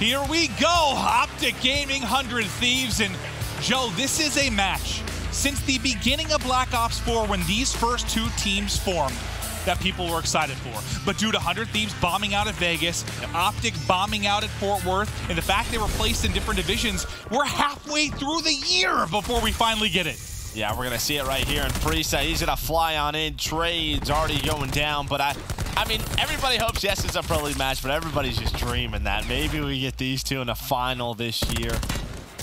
Here we go, Optic Gaming, 100 Thieves, and Joe, this is a match since the beginning of Black Ops 4 when these first two teams formed that people were excited for. But due to 100 Thieves bombing out at Vegas, Optic bombing out at Fort Worth, and the fact they were placed in different divisions, we're halfway through the year before we finally get it. Yeah, we're going to see it right here in preset. He's going to fly on in. Trade's already going down, but I mean, everybody hopes, yes, it's a Pro League match, but everybody's just dreaming that maybe we get these two in a final this year.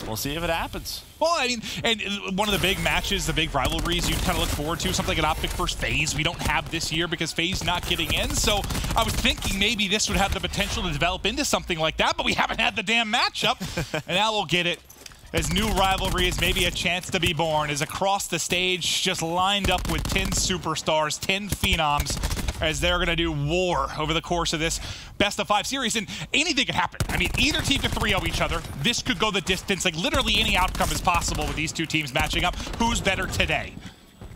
We'll see if it happens. Well, I mean, and one of the big matches, the big rivalries you kind of look forward to, something like an Optic versus FaZe we don't have this year because FaZe not getting in. So I was thinking maybe this would have the potential to develop into something like that, but we haven't had the damn matchup. And now we'll get it. As new rivalry is maybe a chance to be born, is across the stage just lined up with 10 superstars, 10 phenoms, as they're going to do war over the course of this best-of-5 series. And anything could happen. I mean, either team could 3-0 each other. This could go the distance. Like, literally any outcome is possible with these two teams matching up. Who's better today?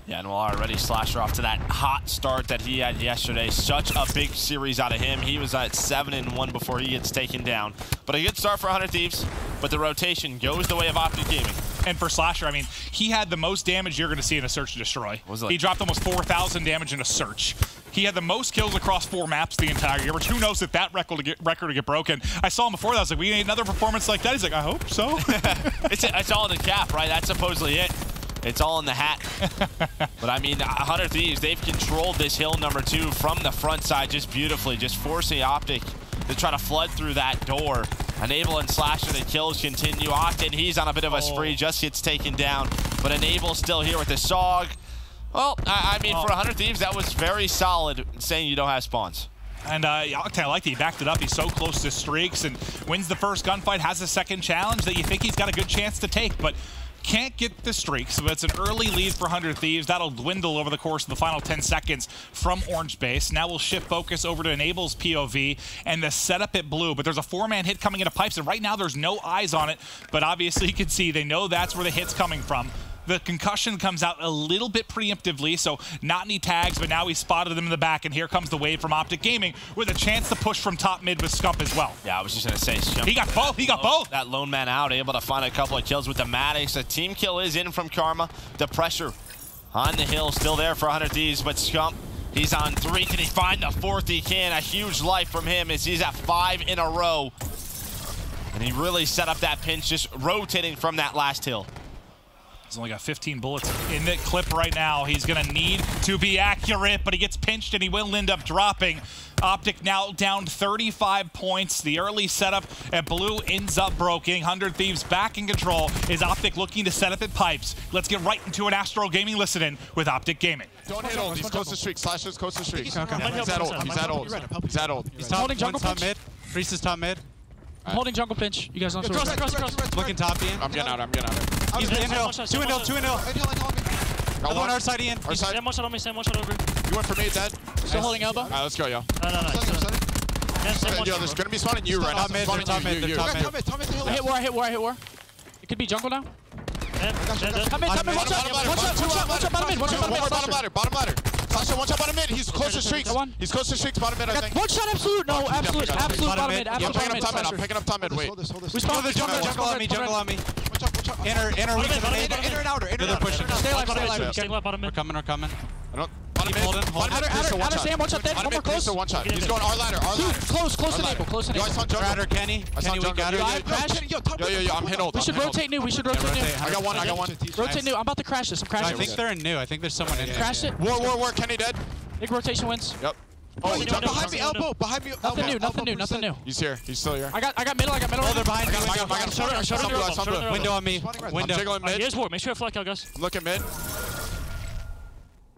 Yeah, and we'll already Slasher off to that hot start that he had yesterday. Such a big series out of him. He was at 7-1 before he gets taken down. But a good start for 100 Thieves, but the rotation goes the way of Optic Gaming. And for Slasher, I mean, he had the most damage you're going to see in a Search and Destroy. Was it like he dropped almost 4,000 damage in a Search. He had the most kills across 4 maps the entire year, which who knows if that record will get broken. I saw him before that. I was like, we need another performance like that. He's like, I hope so. It's all in the cap, right? That's supposedly it. It's all in the hat. But I mean, 100 Thieves, they've controlled this hill number 2 from the front side just beautifully, just forcing Optic to try to flood through that door. Enable and Slasher, the kills continue. Octane, he's on a bit of a spree, just gets taken down. But Enable's still here with the SOG. Well, I mean, for 100 Thieves, that was very solid, saying you don't have spawns. And Octane, I like that he backed it up. He's so close to streaks and wins the first gunfight, has a second challenge that you think he's got a good chance to take, but can't get the streaks. So it's an early lead for 100 Thieves. That'll dwindle over the course of the final 10 seconds from Orange Base. Now we'll shift focus over to Enable's POV and the setup at Blue. But there's a 4-man hit coming into Pipes, and right now there's no eyes on it. But obviously you can see they know that's where the hit's coming from. The concussion comes out a little bit preemptively, so not any tags, but now he spotted them in the back, and here comes the wave from Optic Gaming with a chance to push from top mid with Scump as well. Yeah, I was just going to say, Scump. He got both, he got both. That lone man out, able to find a couple of kills with the Maddox. A team kill is in from Karma. The pressure on the hill still there for 100 Thieves, but Scump, he's on 3. Can he find the 4th? He can. A huge life from him as he's at 5 in a row. And he really set up that pinch, just rotating from that last hill. He's only got 15 bullets in the clip right now. He's going to need to be accurate, but he gets pinched and he will end up dropping. Optic now down 35 points. The early setup at Blue ends up broken. 100 Thieves back in control. Is Optic looking to set up at Pipes? Let's get right into an Astro Gaming listen-in with Optic Gaming. Don't hit old. He's close to streak. Slasher's close to streak. Okay. He's at old. He's at old. He's at old. He's holding jungle top mid. Priest is top mid. I'm holding jungle pinch. You guys don't Cross. Looking top Ian. I'm getting out. I'm getting out. He's in hill. 2 in hill. 2 in hill. Another one our side Ian. Our side. Same one shot on me. Same one shot over. You went for me, dead. Still holding elbow. All right, let's go, yo. No. Yo, there's gonna be spawning you right now. Top mid. Top mid. I hit war. It could be jungle now. Come in, one shot, Bottom ladder. Slasher, one shot bottom mid. He's close to streaks. He's close to streaks. Bottom mid, I think. One shot, absolute bottom mid. I'm picking up top mid. Wait. We spawned the Jungle on me. Inner, and outer. They're pushing. Stay alive, bottom mid. We're coming. Outer Sam, one shot dead. One more close. One shot. He's going our ladder. Close enable. Yo, I saw jungle. Radar, Kenny. Kenny, we got her. Yo, I'm hit old. We should rotate new. I got one. Rotate new. I'm about to crash this. I think they're in new. I think there's someone in there. Crash it. War. Kenny dead. Big rotation wins. Yep. Oh, he jumped behind me, elbow. Nothing new. He's here. He's still here. I got middle. Oh, they're behind me. I got him. Window on me. Window. I'm jiggling mid. Here's war. Make sure you flank out, guys. I'm looking mid.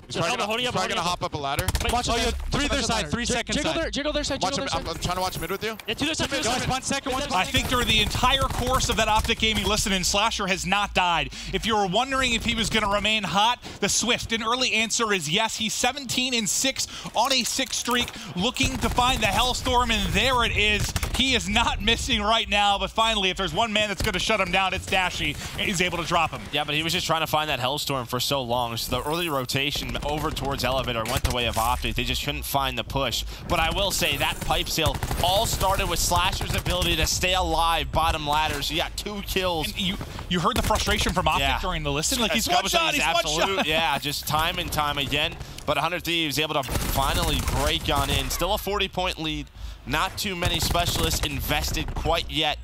He's probably gonna hop up a ladder. Watch oh, 3 their side. 3 seconds side. Jiggle their side. I'm trying to watch mid with you. Yeah, 2 their side. 1 second. I think during the entire course of that Optic Gaming listen-in, Slasher has not died. If you were wondering if he was going to remain hot, the swift and early answer is yes. He's 17-6 on a 6 streak, looking to find the Hellstorm, and there it is. He is not missing right now, but finally, if there's one man that's going to shut him down, it's Dashy, and he's able to drop him. Yeah, but he was just trying to find that Hellstorm for so long. So the early rotation over towards Elevator went the way of Optic. They just couldn't find the push. But I will say that pipe sale all started with Slasher's ability to stay alive bottom ladders. He got 2 kills. And you heard the frustration from Optic during the listen? Like, he's one shot, he's one shot. Yeah, just time and time again. But 100 Thieves able to finally break on in. Still a 40-point lead. Not too many specialists invested quite yet.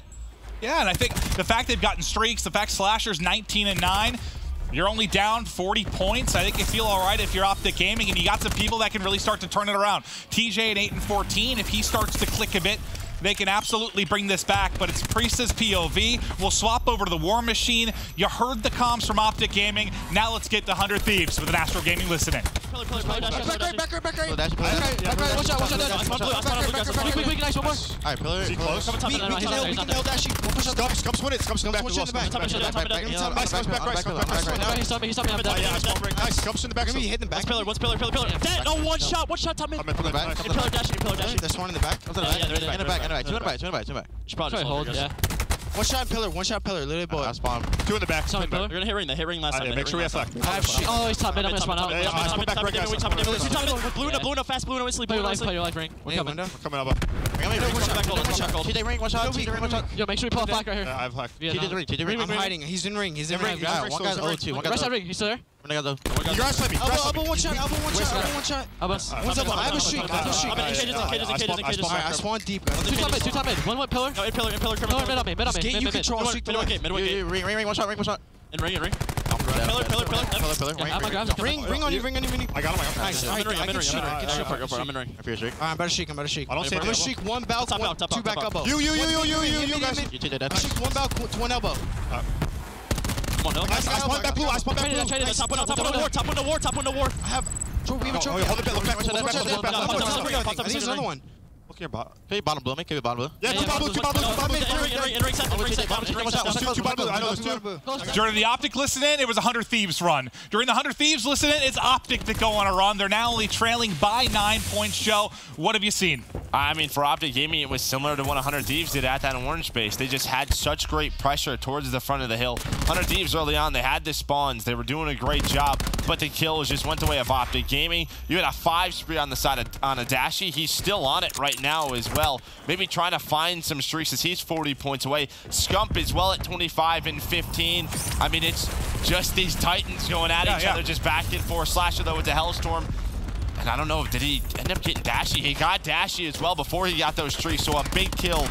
Yeah, and I think the fact they've gotten streaks, the fact Slasher's 19-9, you're only down 40 points. I think you feel all right if you're Optic Gaming, and you got some people that can really start to turn it around. TJ at 8-14, if he starts to click a bit, they can absolutely bring this back, but it's Priesta's POV. We'll swap over to the War Machine. You heard the comms from Optic Gaming. Now let's get to 100 Thieves with an Astro Gaming listening. Back right. Alright, pillar. Is he close? We can nail Dashy. Scumps win it. Scumps back. One shot in the back. Nice, back right. He stopped me. Nice, Scumps in the back. Maybe hit them back. Pillar. Dead. No, one shot, top mid. Pillar back. Pillar Dashy. There's one in the back. Yeah, In the back. Two in the back. Should probably hold, yeah. One shot pillar. Literally, boy. I spawn. 2 in the back. Pillar. They're gonna hit ring. They hit ring last time. Make sure we have flag. I have shit. Oh, he's top mid. I'm gonna spawn out. Blue no, fast. Blue no, sleep. Play your life ring. We're coming up. TJ ring, one shot. Yo, make sure we pull a flag right here. I have flag. TJ ring. I'm hiding. He's in ring. One guy's O2. Rest that ring. He's still there? You guys let me. Elbow one shot. Elbows. One's up. I have a streak. Cages. Alright, I spawned deep. Two top mid. One went pillar. No, pillar. Mid on me. Gate, you control. Streak the left. Ring, one shot. In ring. Pillar. I'm gonna grab Ring on you. I got him. Nice. I'm in ring. I don't see I'm gonna streak one bow, two back elbow. You guys. Streak one bow, one elbow. Come on, no. I spawned back blue. Top on the war. I have. We have a trophy. Hold the pit. Look back. I think there's another one. Look here, bottom. Bottom blue, make it bottom blue. Yeah, two bottom blue. In ring set. Two bottom blue. I know there's 2. During the Optic listen-in, it was a 100 Thieves run. During the 100 Thieves listen-in, it's Optic that go on a run. They're now only trailing by 9 points, Joe. What have you seen? I mean, for Optic Gaming, it was similar to what 100 Thieves did at that orange base. They just had such great pressure towards the front of the hill. 100 Thieves early on, they had the spawns. They were doing a great job, but the kills just went the way of Optic Gaming. You had a 5 spree on the side on a Dashy. He's still on it right now as well. Maybe trying to find some streaks as he's 40 points away. Scump is well at 25 and 15. I mean, it's just these Titans going at each other, just back and forth. Slasher, though, with the Hellstorm. And I don't know, did he end up getting Dashy? He got Dashy as well before he got those streaks, so a big kill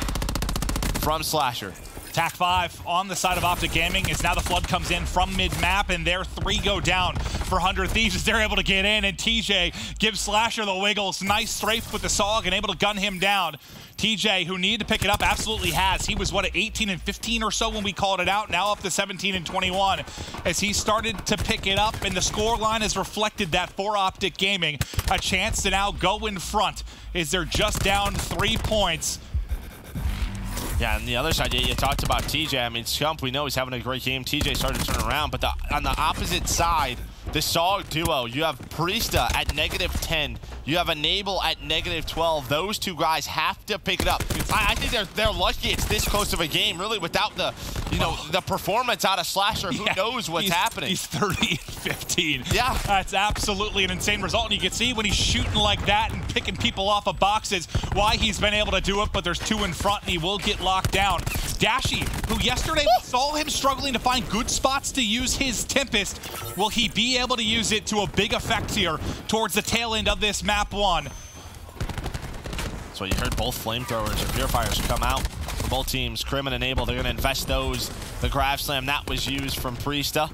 from Slasher. Tac 5 on the side of Optic Gaming as now the flood comes in from mid-map, and their 3 go down for 100 Thieves as they're able to get in, and TJ gives Slasher the wiggles. Nice strafe with the SOG and able to gun him down. TJ, who needed to pick it up, absolutely has. He was, what, at 18 and 15 or so when we called it out, now up to 17 and 21 as he started to pick it up, and the score line has reflected that for Optic Gaming. A chance to now go in front as they're just down 3 points. Yeah, on the other side, you talked about TJ. I mean, Scump, we know he's having a great game. TJ started to turn around, but on the opposite side, the SOG duo, you have Priesta at -10. You have Enable at -12. Those 2 guys have to pick it up. I think they're lucky it's this close of a game, really, without the, the performance out of Slasher. Who knows what's happening? He's 30-15. Yeah. That's absolutely an insane result, and you can see when he's shooting like that and picking people off of boxes why he's been able to do it, but there's 2 in front, and he will get locked down. Dashy, who yesterday saw him struggling to find good spots to use his Tempest, will he be able to use it to a big effect here towards the tail end of this map 1? So you heard both flamethrowers or purifiers come out for both teams. Crim and Enable, they're going to invest those. The Grav Slam, that was used from Priesta.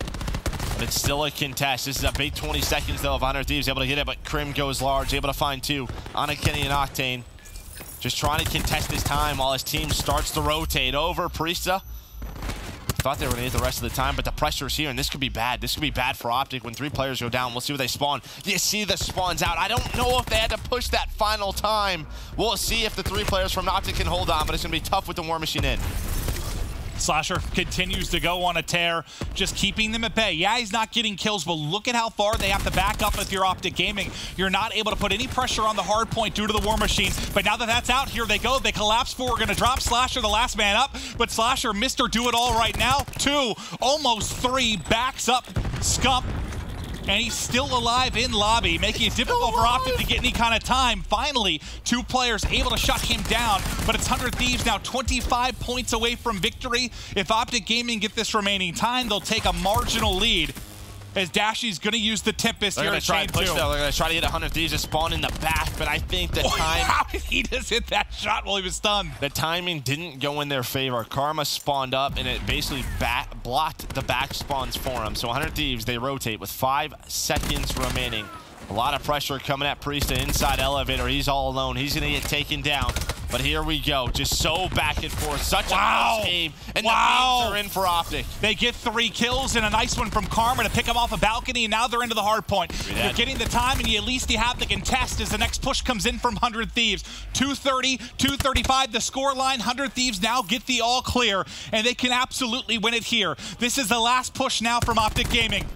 But it's still a contest. This is a big 20 seconds, though, of 100 Thieves able to get it, but Crim goes large, able to find 2 on a Kenny and Octane. Just trying to contest his time while his team starts to rotate over. Priesta thought they were going to get the rest of the time, but the pressure is here, and this could be bad. This could be bad for Optic when 3 players go down. We'll see where they spawn. You see the spawns out. I don't know if they had to push that final time. We'll see if the 3 players from Optic can hold on, but it's going to be tough with the War Machine in. Slasher continues to go on a tear, just keeping them at bay. Yeah, he's not getting kills, but look at how far they have to back up if you're Optic Gaming. You're not able to put any pressure on the hard point due to the War Machine. But now that that's out, here they go. They collapse 4. We're going to drop Slasher, the last man up. But Slasher, Mr. Do-It-All right now. 2, almost 3, backs up Scump. And he's still alive in lobby, making it difficult for Optic to get any kind of time. Finally, 2 players able to shut him down, but it's 100 Thieves now 25 points away from victory. If Optic Gaming get this remaining time, they'll take a marginal lead. As Dashy's going to use the Tempest here to try and push. They're going to try to get 100 Thieves to spawn in the back, but I think the time... He just hit that shot while he was stunned. The timing didn't go in their favor. Karma spawned up, and it basically blocked the back spawns for him. So 100 Thieves, they rotate with 5 seconds remaining. A lot of pressure coming at Priesta inside elevator. He's all alone. He's going to get taken down. But here we go. Just so back and forth. Such a close game. And the beams are in for Optic. They get 3 kills and a nice one from Karma to pick him off a balcony, and now they're into the hard point. You're getting the time, and at least you have the contest as the next push comes in from 100 Thieves. 2:30, 2:35, the score line. 100 Thieves now get the all clear, and they can absolutely win it here. This is the last push now from Optic Gaming.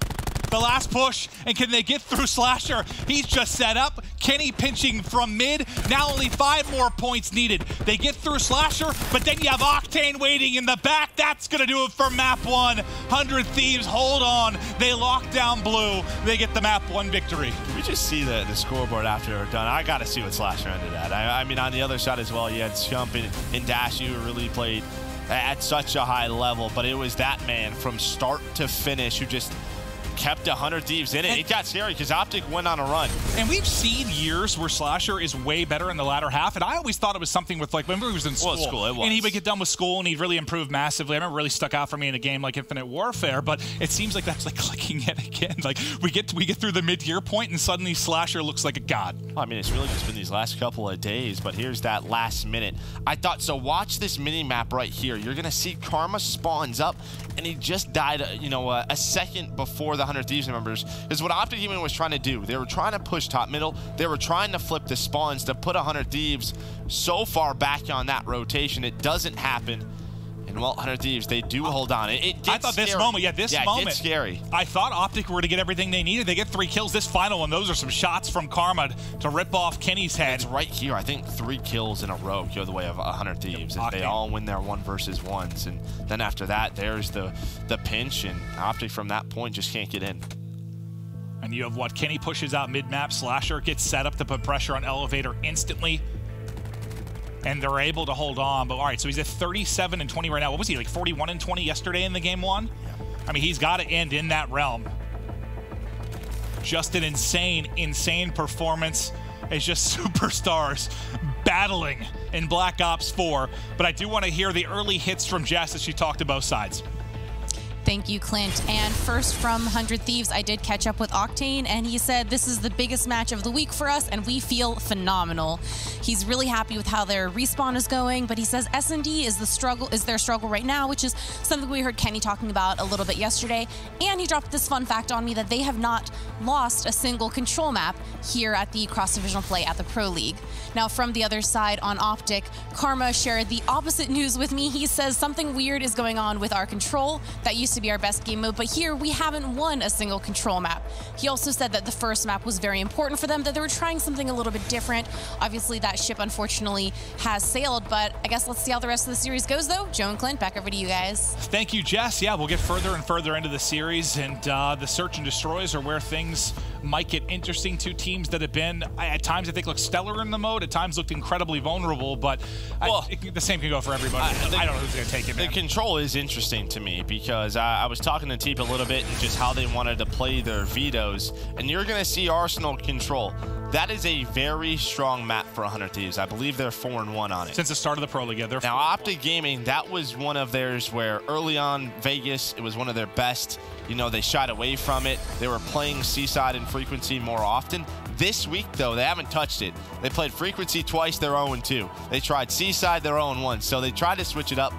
The last push, and can they get through Slasher? He's just set up. Kenny pinching from mid. Now only 5 more points needed. They get through Slasher, but then you have Octane waiting in the back. That's going to do it for map 1. 100 Thieves, hold on. They lock down blue. They get the map 1 victory. Can we just see the scoreboard after they're done? I got to see what Slasher ended at. I mean, on the other side as well, you had Scump and Dashy who really played at such a high level, but it was that man from start to finish who just kept 100 Thieves in it. It got scary because Optic went on a run. And we've seen years where Slasher is way better in the latter half, and I always thought it was something with, like, remember he was in school. Well, school, it was. And he would get done with school, and he'd really improve massively. I remember it really stuck out for me in a game like Infinite Warfare, but it seems like that's like clicking yet again. Like, we get through the mid-year point, and suddenly Slasher looks like a god. Well, I mean, it's really just been these last couple of days, but here's that last minute. I thought, so watch this mini-map right here. You're going to see Karma spawns up, and he just died, you know, a second before the 100 Thieves members. Is what Optic Gaming was trying to do. They were trying to push top middle. They were trying to flip the spawns to put 100 Thieves so far back on that rotation. It doesn't happen. And well, 100 Thieves, they do hold on. It gets I thought scary. this moment, this moment, it gets scary. I thought Optic were to get everything they needed. They get 3 kills. This final one, those are some shots from Karma to rip off Kenny's head. It's right here. I think 3 kills in a row go the way of 100 Thieves. Yep, they all win their 1 versus 1s. And then after that, there's the pinch, and Optic from that point just can't get in. And you have what? Kenny pushes out mid-map. Slasher gets set up to put pressure on elevator instantly. And they're able to hold on. But all right, so he's at 37 and 20 right now. What was he, like 41 and 20 yesterday in the game 1? Yeah. I mean, he's got to end in that realm. Just an insane performance. It's just superstars battling in Black Ops 4. But I do want to hear the early hits from Jess as she talked to both sides. Thank you, Clint. And first from 100 Thieves, I did catch up with Octane, and he said this is the biggest match of the week for us, and we feel phenomenal. He's really happy with how their respawn is going, but he says S&D is their struggle right now, which is something we heard Kenny talking about a little bit yesterday. And he dropped this fun fact on me that they have not lost a single control map here at the cross-divisional play at the Pro League. Now, from the other side on Optic, Karma shared the opposite news with me. He says something weird is going on with our control. That used to be our best game mode, but here we haven't won a single control map. He also said that the first map was very important for them, that they were trying something a little bit different. Obviously, that ship unfortunately has sailed, but I guess let's see how the rest of the series goes, though. Joe and Clint, back over to you guys. Thank you, Jess. Yeah, we'll get further and further into the series, and the search and destroys are where things might get interesting. 2 teams that have been, at times, I think, look stellar in the mode, at times looked incredibly vulnerable, but well, the same can go for everybody. I don't know who's going to take it, man. The control is interesting to me because I was talking to Teep a little bit and just how they wanted to play their vetoes, and you're going to see Arsenal control. That is a very strong map for 100 Thieves. I believe they're 4-1 on it. Since the start of the Pro League, yeah. Now, Optic Gaming, that was one of theirs where early on Vegas, it was one of their best. You know, they shied away from it. They were playing Seaside and Frequency more often. This week, though, they haven't touched it. They played Frequency twice, they're 0-2. They tried Seaside, they're 0-1. So they tried to switch it up.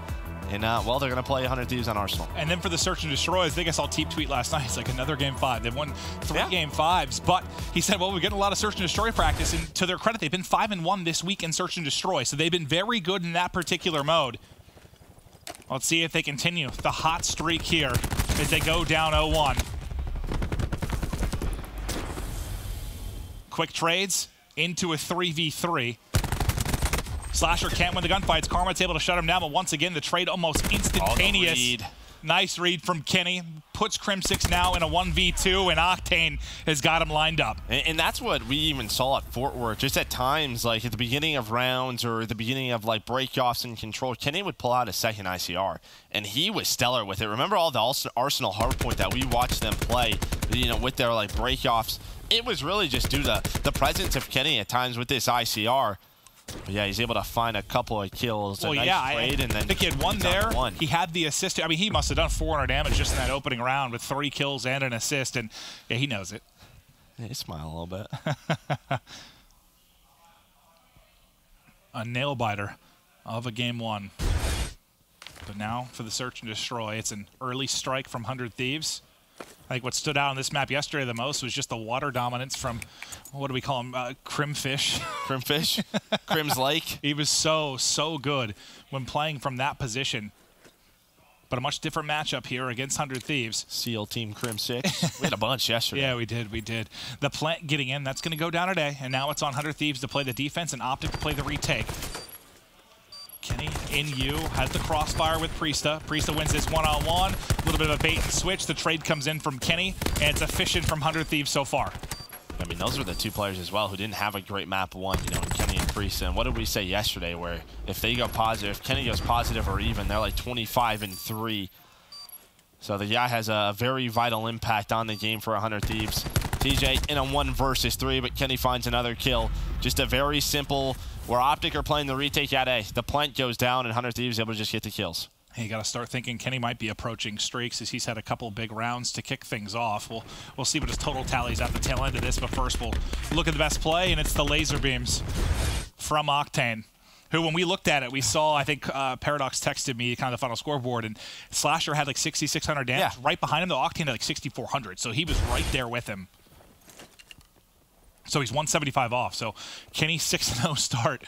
And, well, they're going to play 100 Thieves on Arsenal. And then for the search and destroy, I think I saw Teep tweet last night. It's like another game 5. They've won 3 game 5s. But he said, well, we're getting a lot of search and destroy practice. And to their credit, they've been 5-1 this week in search and destroy. So they've been very good in that particular mode. Let's see if they continue the hot streak here as they go down 0-1. Quick trades into a 3v3. Slasher can't win the gunfights. Karma's able to shut him down, but once again, the trade almost instantaneous. Read. Nice read from Kenny. Puts Crim6 now in a 1v2, and Octane has got him lined up. And that's what we even saw at Fort Worth. Just at times, like at the beginning of rounds or the beginning of like breakoffs and control, Kenny would pull out a second ICR, and he was stellar with it. Remember all the Arsenal hardpoint that we watched them play, you know, with their like breakoffs? It was really just due to the presence of Kenny at times with this ICR. But yeah, he's able to find a couple of kills. Well, nice yeah, trade, and then I think he had one there. One. He had the assist. I mean, he must have done 400 damage just in that opening round with 3 kills and an assist, and yeah, he knows it. Yeah, he smiled a little bit. A nail biter of a game 1. But now for the search and destroy, it's an early strike from 100 Thieves. I think what stood out on this map yesterday the most was just the water dominance from, what do we call him, Crimfish. Crimfish? Crim's Lake? He was so good when playing from that position. But a much different matchup here against 100 Thieves. SEAL Team Crim 6. We had a bunch yesterday. Yeah, we did. The plant getting in, that's going to go down today. And now it's on 100 Thieves to play the defense and Optic to play the retake. Kenny in U, has the crossfire with Priesta. Priesta wins this one-on-one. A little bit of a bait and switch. The trade comes in from Kenny, and it's efficient from 100 Thieves so far. I mean, those were the 2 players as well who didn't have a great map 1, you know, Kenny and Priesta. And what did we say yesterday where if they go positive, if Kenny goes positive or even, they're like 25-3. So the guy has a very vital impact on the game for 100 Thieves. TJ in a 1 versus 3, but Kenny finds another kill. Just a very simple, where Optic are playing the retake at A. The plant goes down, and 100 Thieves able to just get the kills. Hey, you got to start thinking Kenny might be approaching streaks as he's had a couple big rounds to kick things off. We'll see what his total tallies at the tail end of this, but first we'll look at the best play, and it's the laser beams from Octane, who, when we looked at it, we saw, I think Paradox texted me kind of the final scoreboard, and Slasher had like 6,600 damage. Yeah. Right behind him, though, Octane had like 6,400, so he was right there with him. So he's 175 off. So Kenny 6-0 start.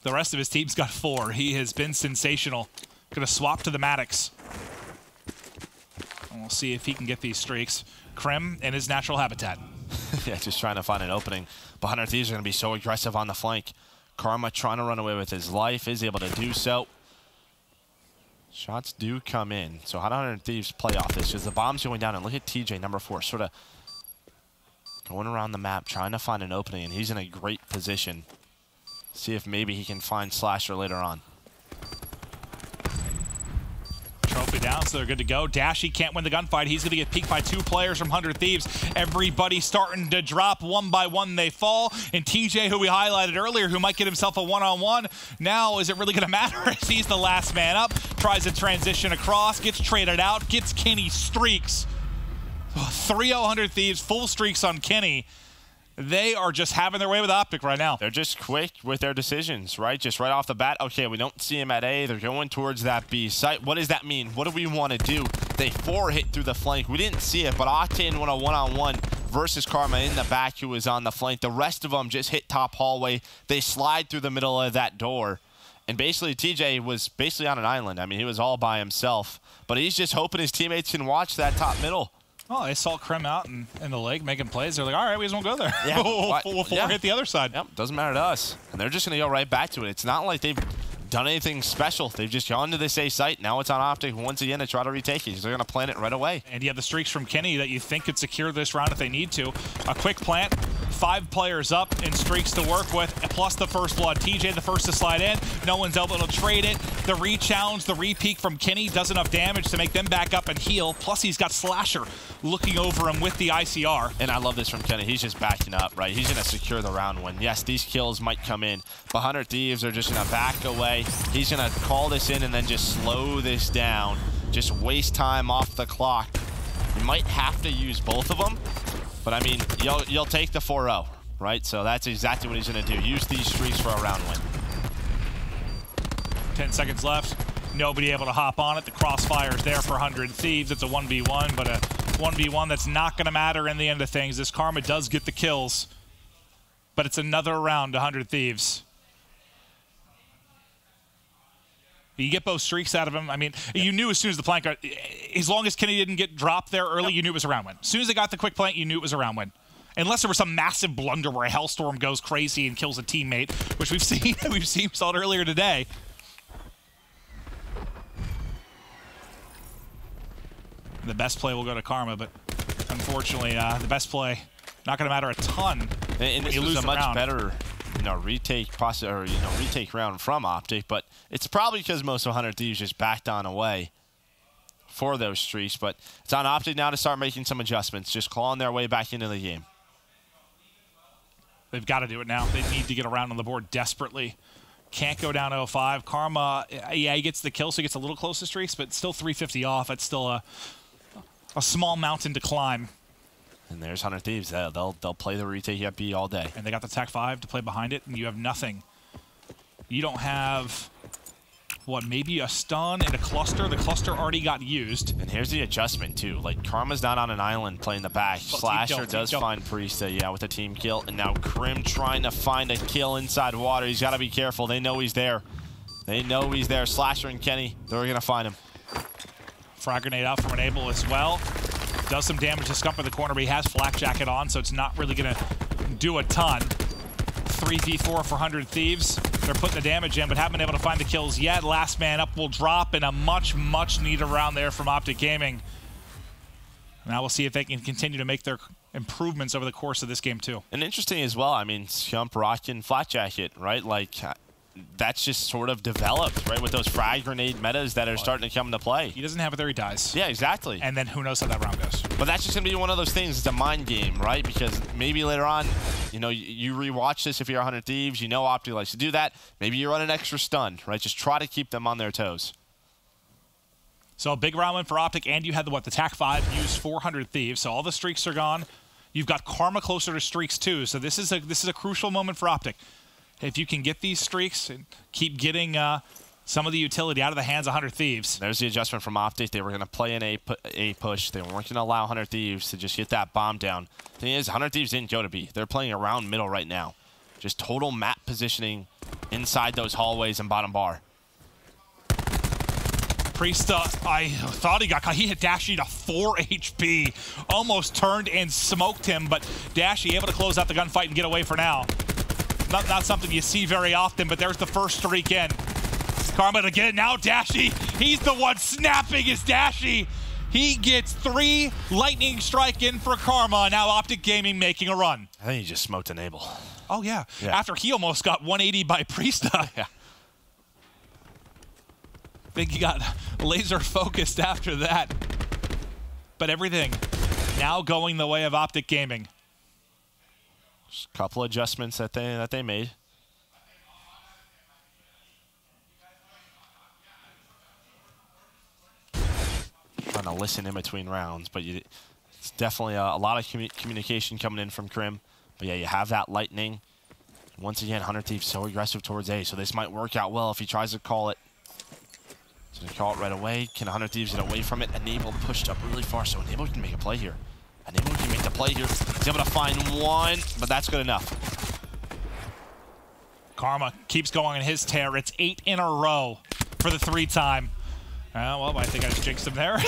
The rest of his team's got 4. He has been sensational. Going to swap to the Maddox. And we'll see if he can get these streaks. Crim in his natural habitat. Yeah, just trying to find an opening. But 100 Thieves are going to be so aggressive on the flank. Karma trying to run away with his life, is able to do so. Shots do come in. So how do 100 Thieves play off this? Because the bomb's going down, and look at TJ, number 4, sort of going around the map, trying to find an opening, and he's in a great position. See if maybe he can find Slasher later on. Trophy down, so they're good to go. Dashy can't win the gunfight. He's going to get peeked by 2 players from 100 Thieves. Everybody starting to drop. One by one they fall. And TJ, who we highlighted earlier, who might get himself a one-on-one. Now, is it really going to matter as he's the last man up? Tries to transition across, gets traded out, gets Kenny streaks. 3-0 100 Thieves, full streaks on Kenny. They are just having their way with Optic right now. They're just quick with their decisions, right? Just right off the bat, okay, we don't see him at A. They're going towards that B site. What does that mean? What do we want to do? They 4-hit through the flank. We didn't see it, but Octane went a one-on-one versus Karma in the back who was on the flank. The rest of them just hit top hallway. They slide through the middle of that door. And basically, TJ was basically on an island. I mean, he was all by himself. But he's just hoping his teammates can watch that top middle. Oh, they saw Crim out in the leg making plays. They're like, all right, we just won't go there. Yeah. we'll hit the other side. Yep, doesn't matter to us. And they're just going to go right back to it. It's not like they've done anything special. They've just gone to this A site. Now it's on Optic once again to try to retake it. They're going to plant it right away. And you have the streaks from Kenny that you think could secure this round if they need to. A quick plant. 5 players up and streaks to work with, plus the first blood. TJ the first to slide in. No one's able to trade it. The re-challenge, the re-peek from Kenny does enough damage to make them back up and heal. Plus he's got Slasher looking over him with the ICR. And I love this from Kenny. He's just backing up, right? He's going to secure the round win. Yes, these kills might come in, but 100 Thieves are just going to back away. He's going to call this in and then just slow this down. Just waste time off the clock. You might have to use both of them. But, I mean, you'll take the 4-0, right? So that's exactly what he's going to do. Use these streaks for a round win. 10 seconds left. Nobody able to hop on it. The crossfire's there for 100 Thieves. It's a 1v1, but a 1v1 that's not going to matter in the end of things. This Karma does get the kills. But it's another round to 100 Thieves. You get both streaks out of him. I mean, you knew as soon as the plant got, as long as Kenny didn't get dropped there early, you knew it was a round win. As soon as they got the quick plant, you knew it was a round win. Unless there was some massive blunder where a Hellstorm goes crazy and kills a teammate, which we've seen. We saw it earlier today. The best play will go to Karma, but unfortunately, the best play not going to matter a ton. And this was a much better, retake process or retake round from Optic, but it's probably because most of 100 Thieves just backed on away for those streaks. But it's on Optic now to start making some adjustments, just clawing their way back into the game. They've got to do it now. They need to get around on the board desperately. Can't go down 0-5. Karma, yeah, he gets the kill, so he gets a little close to streaks, but still 350 off. It's still a small mountain to climb. And there's 100 Thieves. They'll play the retake at B all day. And they got the Tac 5 to play behind it, and you have nothing. You don't have, what, maybe a stun and a cluster? The cluster already got used. And here's the adjustment, too. Like, Karma's not on an island playing the back. Oh, Slasher does find Priesta, yeah, with a team kill. And now Krim trying to find a kill inside water. He's got to be careful. They know he's there. They know he's there. Slasher and Kenny, they're going to find him. Frag grenade out from Enable as well. Does some damage to Scump in the corner, but he has Flak Jacket on, so it's not really going to do a ton. 3v4 for 100 Thieves. They're putting the damage in, but haven't been able to find the kills yet. Last man up will drop, and a much needed round there from Optic Gaming. Now we'll see if they can continue to make their improvements over the course of this game, too. And interesting as well, I mean, Scump rocking Flak Jacket, right? Like, that's just sort of developed, right, with those frag grenade metas that are starting to come into play. He doesn't have it there, he dies. Yeah, exactly. And then who knows how that round goes. But that's just going to be one of those things. It's a mind game, right? Because maybe later on, you rewatch this if you're 100 Thieves. You know Optic likes to do that. Maybe you run an extra stun, right? Just try to keep them on their toes. So a big round win for Optic, and you had the Tac 5 used 400 Thieves. So all the streaks are gone. You've got Karma closer to streaks, too. So this is a crucial moment for Optic. If you can get these streaks and keep getting some of the utility out of the hands of 100 Thieves. There's the adjustment from Optic. They were going to play an A push. They weren't going to allow 100 Thieves to just get that bomb down. The thing is, 100 Thieves didn't go to B. They're playing around middle right now. Just total map positioning inside those hallways and bottom bar. Priesta, I thought he got caught. He hit Dashy to 4 HP. Almost turned and smoked him, but Dashy able to close out the gunfight and get away for now. Not something you see very often, but there's the first streak in. Karma again, now Dashy. He's the one snapping his Dashy. He gets 3 lightning strike in for Karma. Now Optic Gaming making a run. I think he just smoked Enable. Oh, yeah. After he almost got 180 by Priesta. Yeah. I think he got laser focused after that. But everything now going the way of Optic Gaming. Just a couple adjustments that they made. Trying to listen in between rounds, but it's definitely a lot of communication coming in from Krim. But yeah, you have that lightning. Once again, 100 Thieves so aggressive towards A, so this might work out well if he tries to call it. He's going to call it right away. Can 100 Thieves get away from it? Enable pushed up really far, so Enable can make a play here. Enable can make the play here. He's able to find one, but that's good enough. Karma keeps going in his tear. It's 8 in a row for the 3-time. Well, I think I just jinxed him there.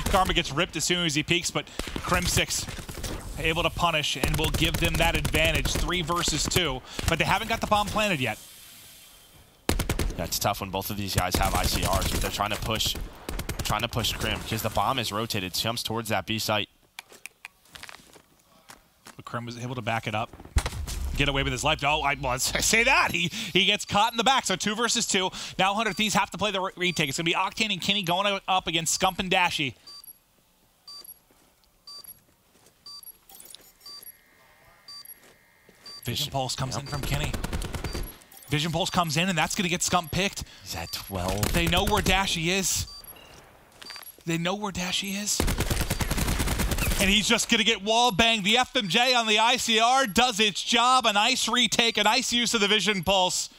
Karma gets ripped as soon as he peeks, but Crim6 able to punish and will give them that advantage. 3 versus 2, but they haven't got the bomb planted yet. Yeah, it's tough when both of these guys have ICRs, but they're trying to push Krim because the bomb is rotated. Jumps towards that B site. But Krim was able to back it up. Get away with his life. No, I say that. He gets caught in the back. So 2 versus 2. Now 100 Thieves have to play the retake. It's going to be Octane and Kenny going up against Scump and Dashy. Vision Pulse comes in from Kenny. Vision Pulse comes in, and that's going to get Scump picked. He's at 12. They know where Dashy is. They know where Dashy is. And he's just going to get wall banged. The FMJ on the ICR does its job. A nice retake, a nice use of the Vision Pulse.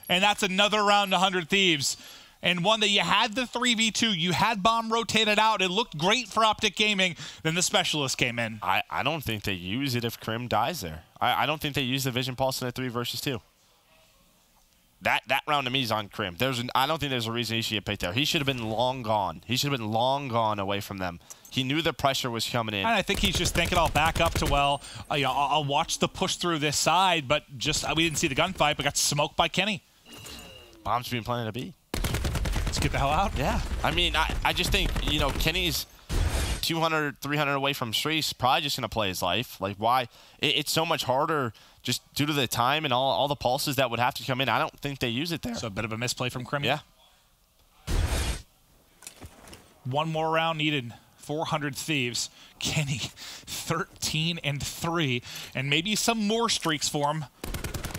And that's another round to 100 Thieves. And one that you had the 3v2. You had bomb rotated out. It looked great for Optic Gaming. Then the Specialist came in. I don't think they use it if Krim dies there. I don't think they use the Vision Pulse in a 3 versus 2. that round to me is on Crim. I don't think there's a reason he should get picked there. He should have been long gone. He should have been long gone away from them. He knew the pressure was coming in. And I think he's just thinking, I'll back up to, well, you know, I'll watch the push through this side, but just we didn't see the gunfight, but got smoked by Kenny. Bomb's being planted to B. Let's get the hell out. Yeah. I mean, I just think, you know, Kenny's 200, 300 away from streets, probably just going to play his life. Like, why? It's so much harder just due to the time and all the pulses that would have to come in. I don't think they use it there. So a bit of a misplay from Crim. Yeah. One more round needed. 400 Thieves. Kenny, 13-3, and maybe some more streaks for him,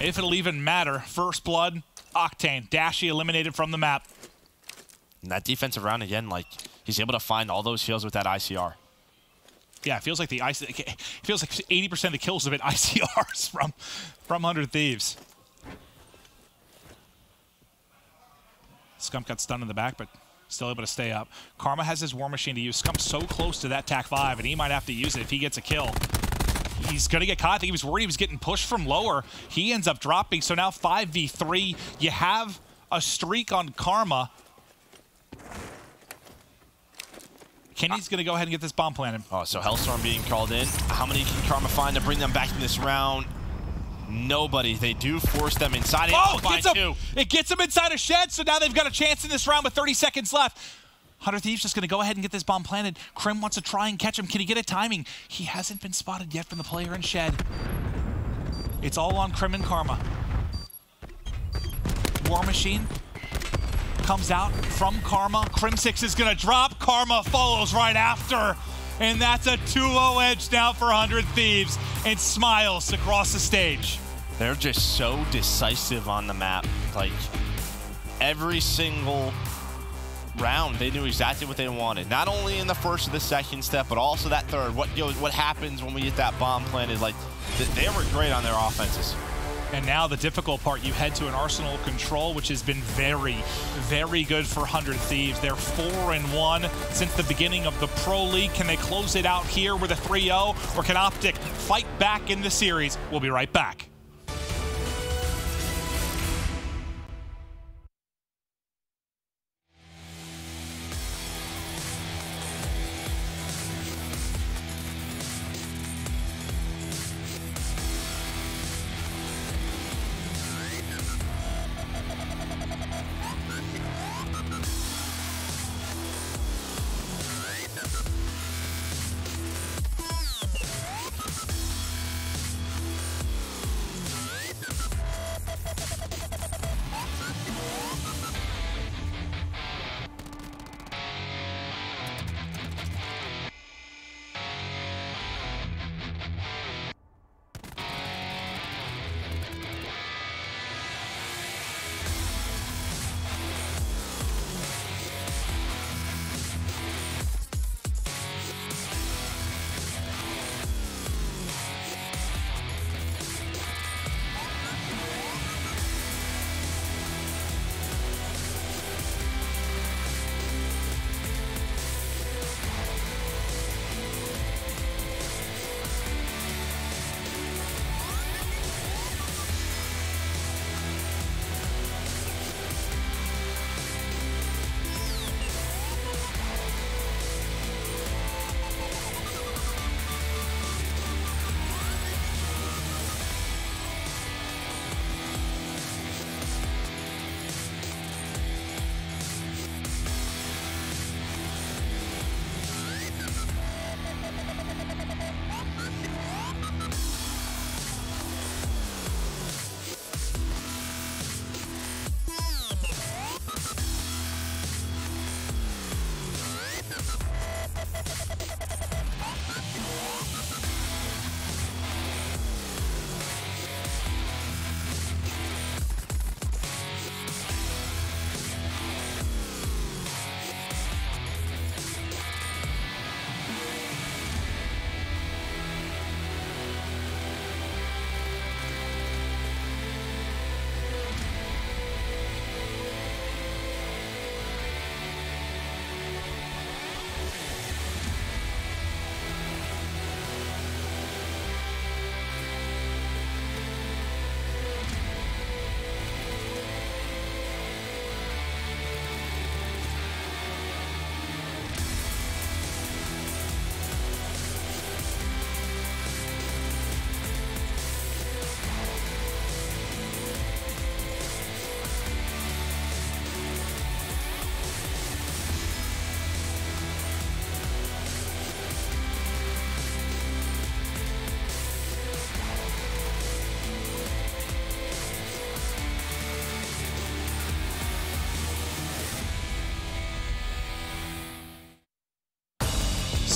if it'll even matter. First blood, Octane. Dashy eliminated from the map. And that defensive round again, like, he's able to find all those kills with that ICR. Yeah, it feels like it feels like 80% of the kills have been ICRs from 100 Thieves. Scump got stunned in the back, but still able to stay up. Karma has his War Machine to use. Scump's so close to that TAC 5, and he might have to use it if he gets a kill. He's going to get caught. I think he was worried he was getting pushed from lower. He ends up dropping, so now 5v3. You have a streak on Karma. Kenny's going to go ahead and get this bomb planted. Oh, so Hellstorm being called in. How many can Karma find to bring them back in this round? Nobody. They do force them inside. Oh, it gets them inside a shed, so now they've got a chance in this round with 30 seconds left. 100 Thieves just going to go ahead and get this bomb planted. Crim wants to try and catch him. Can he get a timing? He hasn't been spotted yet from the player in shed. It's all on Crim and Karma. War Machine comes out from Karma. Crim6 is going to drop. Karma follows right after. And that's a 2-0 edge now for 100 Thieves, and smiles across the stage. They're just so decisive on the map. Like, every single round, they knew exactly what they wanted. Not only in the first or the second step, but also that third. What happens when we get that bomb planted? Like, they were great on their offenses. And now the difficult part, you head to an Arsenal control, which has been very, very good for 100 Thieves. They're 4-1 since the beginning of the Pro League. Can they close it out here with a 3-0, or can Optic fight back in the series? We'll be right back.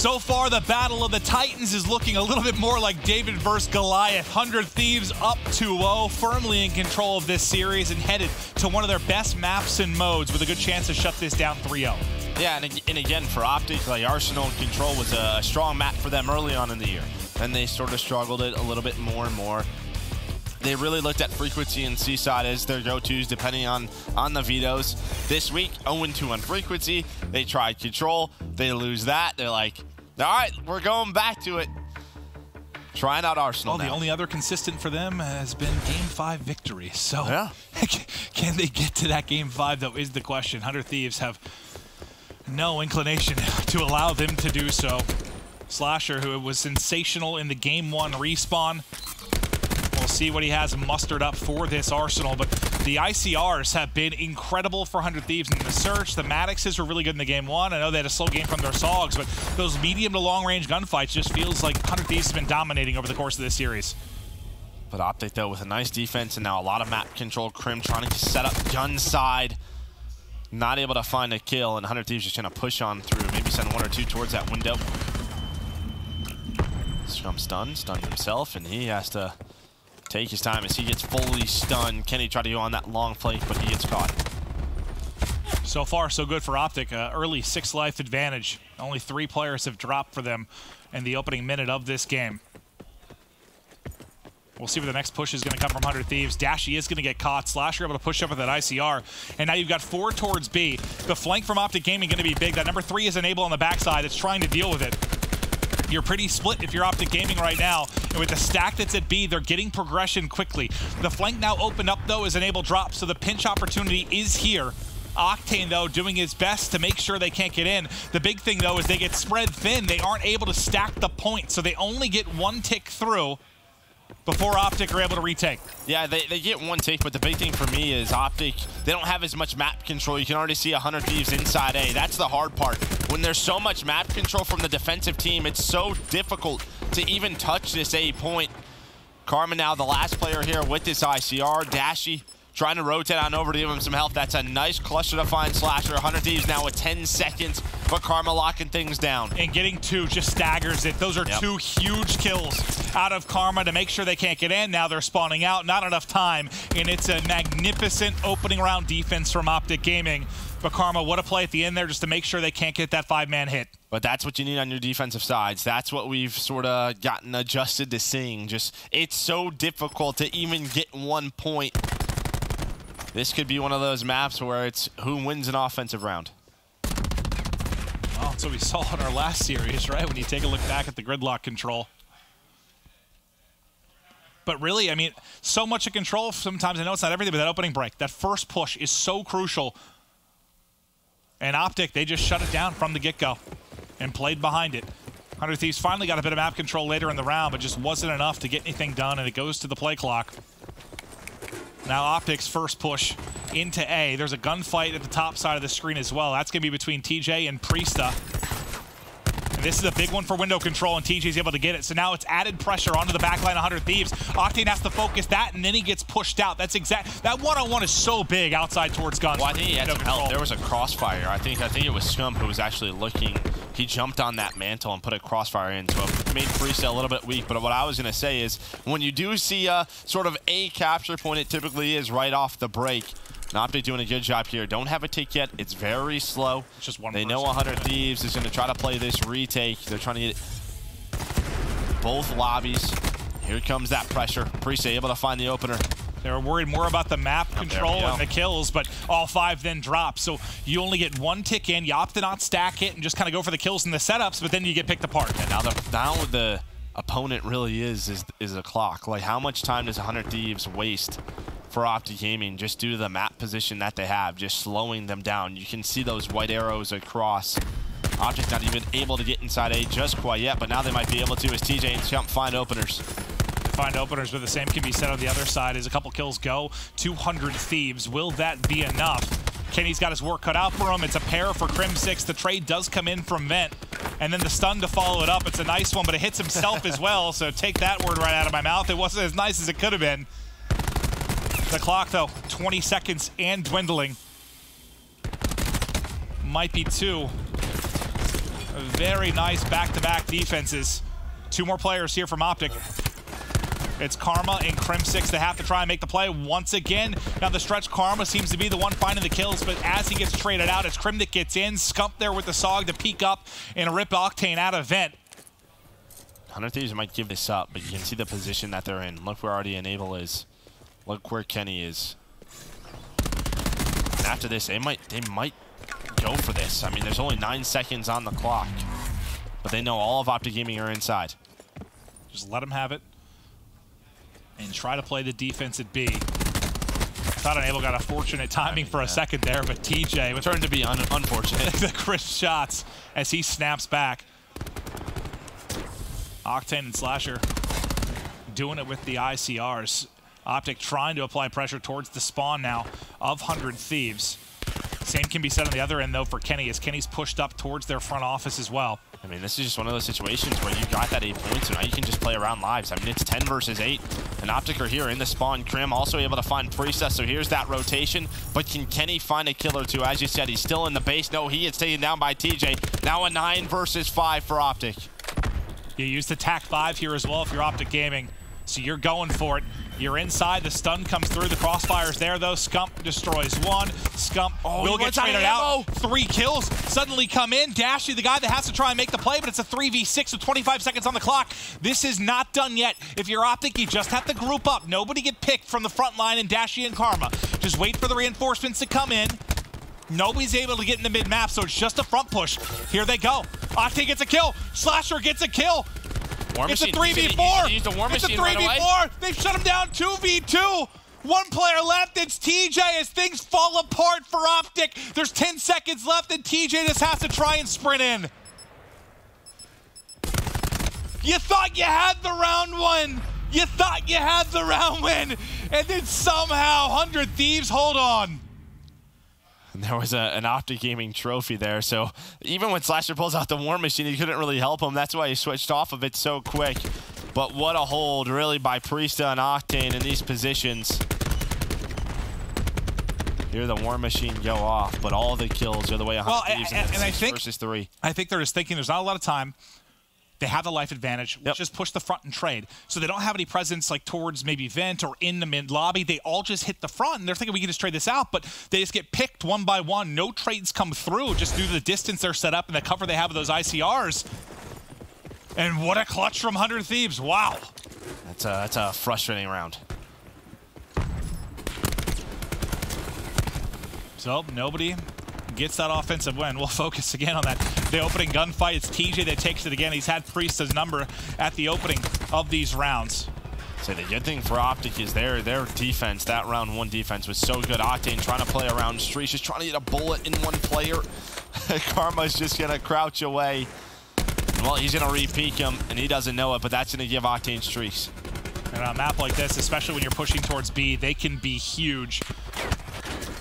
So far, the Battle of the Titans is looking a little bit more like David versus Goliath. 100 Thieves up 2-0, firmly in control of this series and headed to one of their best maps and modes with a good chance to shut this down 3-0. Yeah, and again, for Optic, like Arsenal and Control was a strong map for them early on in the year. And they sort of struggled it a little bit more and more. They really looked at Frequency and Seaside as their go-tos depending on the vetoes. This week, 0-2 on Frequency. They tried Control. They lose that. They're like, all right, we're going back to it. Trying out Arsenal now. The only other consistent for them has been Game 5 victory. So yeah. Can they get to that Game 5, though, is the question. 100 Thieves have no inclination to allow them to do so. Slasher, who was sensational in the Game 1 respawn. We'll see what he has mustered up for this Arsenal, but the ICRs have been incredible for 100 Thieves in the search. The Maddoxes were really good in the Game 1. I know they had a slow game from their Sogs, but those medium to long-range gunfights just feels like 100 Thieves has been dominating over the course of this series. But Optic, though, with a nice defense and now a lot of map control. Crim trying to set up gun side. Not able to find a kill, and 100 Thieves just trying to push on through. Maybe send one or two towards that window. Scrum stunned himself, and he has to take his time as he gets fully stunned. Kenny tried to go on that long flank, but he gets caught. So far, so good for Optic. Early 6 life advantage. Only 3 players have dropped for them in the opening minute of this game. We'll see where the next push is going to come from 100 Thieves. Dashy is going to get caught. Slasher able to push up with that ICR. And now you've got 4 towards B. The flank from Optic Gaming going to be big. That number 3 is Enable on the backside. It's trying to deal with it. You're pretty split if you're Optic Gaming right now. And with the stack that's at B, they're getting progression quickly. The flank now opened up, though, as Enable drops, so the pinch opportunity is here. Octane, though, doing his best to make sure they can't get in. The big thing, though, is they get spread thin. They aren't able to stack the points, so they only get 1 tick through before Optic are able to retake. Yeah, they get 1 take, but the big thing for me is Optic, they don't have as much map control. You can already see 100 Thieves inside A. That's the hard part. When there's so much map control from the defensive team, it's so difficult to even touch this A point. Karma now the last player here with this ICR. Dashy trying to rotate on over to give him some help. That's a nice cluster to find Slasher. 100 Thieves now with 10 seconds, but Karma locking things down. And getting 2 just staggers it. Those are 2 huge kills out of Karma to make sure they can't get in. Now they're spawning out. Not enough time. And it's a magnificent opening round defense from Optic Gaming. But Karma, what a play at the end there just to make sure they can't get that 5-man hit. But that's what you need on your defensive sides. That's what we've sort of gotten adjusted to seeing. Just, it's so difficult to even get 1 point. This could be one of those maps where it's who wins an offensive round. Well, that's what we saw in our last series, right? When you take a look back at the gridlock control. But really, I mean, so much of control sometimes. I know it's not everything, but that opening break, that first push is so crucial. And Optic, they just shut it down from the get-go and played behind it. 100 Thieves finally got a bit of map control later in the round, but just wasn't enough to get anything done, and it goes to the play clock. Now Optic's first push into A. There's a gunfight at the top side of the screen as well. That's going to be between TJ and Priesta. And this is a big one for window control, and TJ's able to get it. So now it's added pressure onto the backline of 100 Thieves. Octane has to focus that, and then he gets pushed out. That's exact. That one-on-one is so big outside towards guns. Well, I think he had some help. There was a crossfire. I think it was Scum who was actually looking. He jumped on that mantle and put a crossfire in, so it made Priesta a little bit weak. But what I was going to say is, when you do see a sort of a capture point, it typically is right off the break. Optic doing a good job here. Don't have a take yet. It's very slow. It's just one They know 100 Thieves is going to try to play this retake. They're trying to get both lobbies. Here comes that pressure. Priesta able to find the opener. They were worried more about the map control and the kills, but all 5 then drop. So you only get 1 tick in. You opt to not stack it and just kind of go for the kills and the setups, but then you get picked apart. And now the opponent really is a clock. Like, how much time does 100 Thieves waste for Optic Gaming just due to the map position that they have, just slowing them down? You can see those white arrows across. Optic's not even able to get inside A just quite yet, but now they might be able to as TJ and Chump find openers. Find openers, but the same can be said on the other side as a couple kills go. 200 Thieves. Will that be enough? Kenny's got his work cut out for him. It's a pair for Crim 6. The trade does come in from Vent. And then the stun to follow it up. It's a nice one, but it hits himself as well. So take that word right out of my mouth. It wasn't as nice as it could have been. The clock, though, 20 seconds and dwindling. Might be 2. Very nice back-to-back defenses. 2 more players here from Optic. It's Karma and Crim6 that have to try and make the play once again. Now the stretch, Karma seems to be the one finding the kills, but as he gets traded out, it's Crim that gets in. Scump there with the SOG to peek up and rip Octane out of vent. 100 Thieves might give this up, but you can see the position that they're in. Look where already Enable is. Look where Kenny is. And after this, they might go for this. I mean, there's only 9 seconds on the clock, but they know all of Optic Gaming are inside. Just let them have it and try to play the defense at B. Thought Enable got a fortunate timing for a second there, but TJ turned to be unfortunate. The crisp shots as he snaps back. Octane and Slasher doing it with the ICRs. Optic trying to apply pressure towards the spawn now of 100 Thieves. Same can be said on the other end, though, for Kenny, as Kenny's pushed up towards their front office as well. I mean, this is just one of those situations where you got that 8 points, so now you can just play around lives. I mean, it's 10 versus 8, and Optic are here in the spawn. Crim also able to find Priestess, so here's that rotation. But can Kenny find a kill or two? As you said, he's still in the base. No, he gets taken down by TJ. Now a 9 versus 5 for Optic. You use the TAC 5 here as well if you're Optic Gaming, so you're going for it. You're inside, the stun comes through, the crossfire's there though. Scump destroys 1. Scump will get traded out. 3 kills suddenly come in. Dashy, the guy that has to try and make the play, but it's a 3v6 with 25 seconds on the clock. This is not done yet. If you're Optic, you just have to group up. Nobody get picked from the front line in Dashy and Karma. Just wait for the reinforcements to come in. Nobody's able to get in the mid-map, so it's just a front push. Here they go. Octane gets a kill. Slasher gets a kill. It's a 3v4. It's a 3v4. They've shut him down 2v2. 1 player left. It's TJ as things fall apart for Optic. There's 10 seconds left, and TJ just has to try and sprint in. You thought you had the round one. You thought you had the round win, and then somehow 100 Thieves hold on. And there was an Optic Gaming trophy there, so even when Slasher pulls out the War Machine, he couldn't really help him. That's why he switched off of it so quick. But what a hold, really, by Priesta and Octane in these positions. Hear the War Machine go off, but all the kills are the way 100 Thieves and 6 versus 3. I think they're just thinking there's not a lot of time. They have the life advantage. Let's just push the front and trade. So they don't have any presence like towards maybe vent or in the mid lobby. They all just hit the front, and they're thinking we can just trade this out, but they just get picked 1 by 1. No trades come through just due to the distance they're set up and the cover they have of those ICRs. And what a clutch from 100 Thieves. Wow. That's a frustrating round. So nobody gets that offensive win. We'll focus again on that. The opening gunfight, it's TJ that takes it again. He's had Priesta's number at the opening of these rounds. So the good thing for Optic is their defense, that round 1 defense was so good. Octane trying to play around Streets, just trying to get a bullet in 1 player. Karma's just gonna crouch away. Well, he's gonna re-peek him, and he doesn't know it, but that's gonna give Octane streaks. And on a map like this, especially when you're pushing towards B, they can be huge.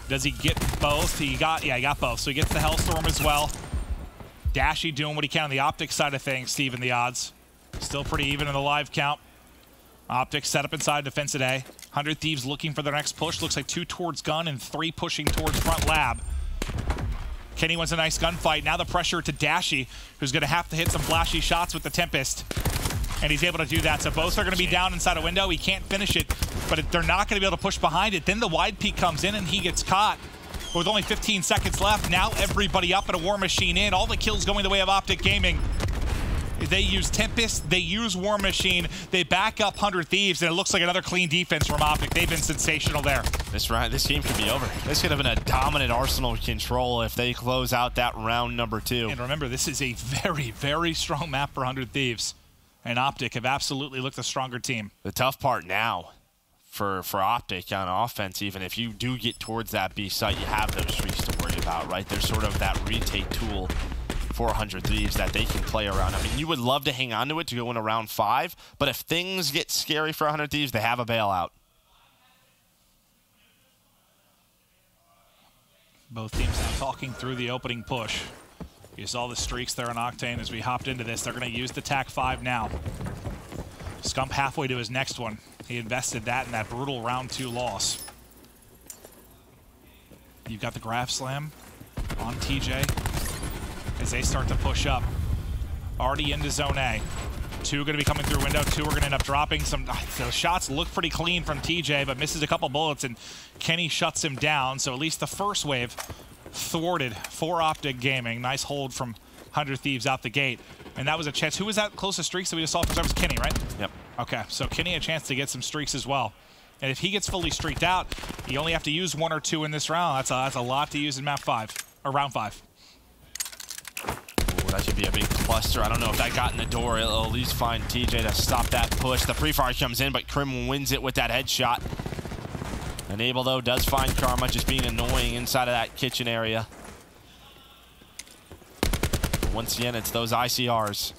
Does he get both? He got both. So he gets the Hellstorm as well. Dashy doing what he can on the Optic side of things, Steven, the odds. Still pretty even in the live count. Optic set up inside defense today. 100 Thieves looking for their next push. Looks like 2 towards gun and 3 pushing towards front lab. Kenny wants a nice gunfight. Now the pressure to Dashy, who's going to have to hit some flashy shots with the Tempest. And he's able to do that. So both are going to be down inside a window. He can't finish it, but they're not going to be able to push behind it. Then the wide peek comes in and he gets caught. With only 15 seconds left, now everybody up and a War Machine in. All the kills going the way of Optic Gaming. They use Tempest, they use War Machine, they back up 100 Thieves, and it looks like another clean defense from Optic. They've been sensational there. This game could be over. This could have been a dominant Arsenal control if they close out that round number 2. And remember, this is a very, very strong map for 100 Thieves. And Optic have absolutely looked a stronger team. The tough part now for Optic on offense, even if you do get towards that B site, you have those streaks to worry about, right? There's sort of that retake tool for 100 Thieves that they can play around. I mean, you would love to hang on to it to go into round 5, but if things get scary for 100 Thieves, they have a bailout. Both teams now talking through the opening push. You saw the streaks there on Octane as we hopped into this. They're going to use the TAC 5 now. Scump halfway to his next one. He invested that in that brutal round 2 loss. You've got the grab slam on TJ as they start to push up. already into zone A. 2 going to be coming through window. 2 are going to end up dropping. The shots look pretty clean from TJ, but misses a couple bullets, and Kenny shuts him down. So at least the first wave thwarted for Optic Gaming. Nice hold from 100 Thieves out the gate. And that was a chance. Who was that closest streaks that we just saw? That was Kenny, right? Yep. Okay, so Kenny a chance to get some streaks as well. And if he gets fully streaked out, you only have to use 1 or 2 in this round. That's a lot to use in map 5, or round 5. Ooh, that should be a big cluster. I don't know if that got in the door. It'll at least find TJ to stop that push. The pre-fire comes in, but Krim wins it with that headshot. Enable, though, does find Karma just being annoying inside of that kitchen area. Once again, it's those ICRs.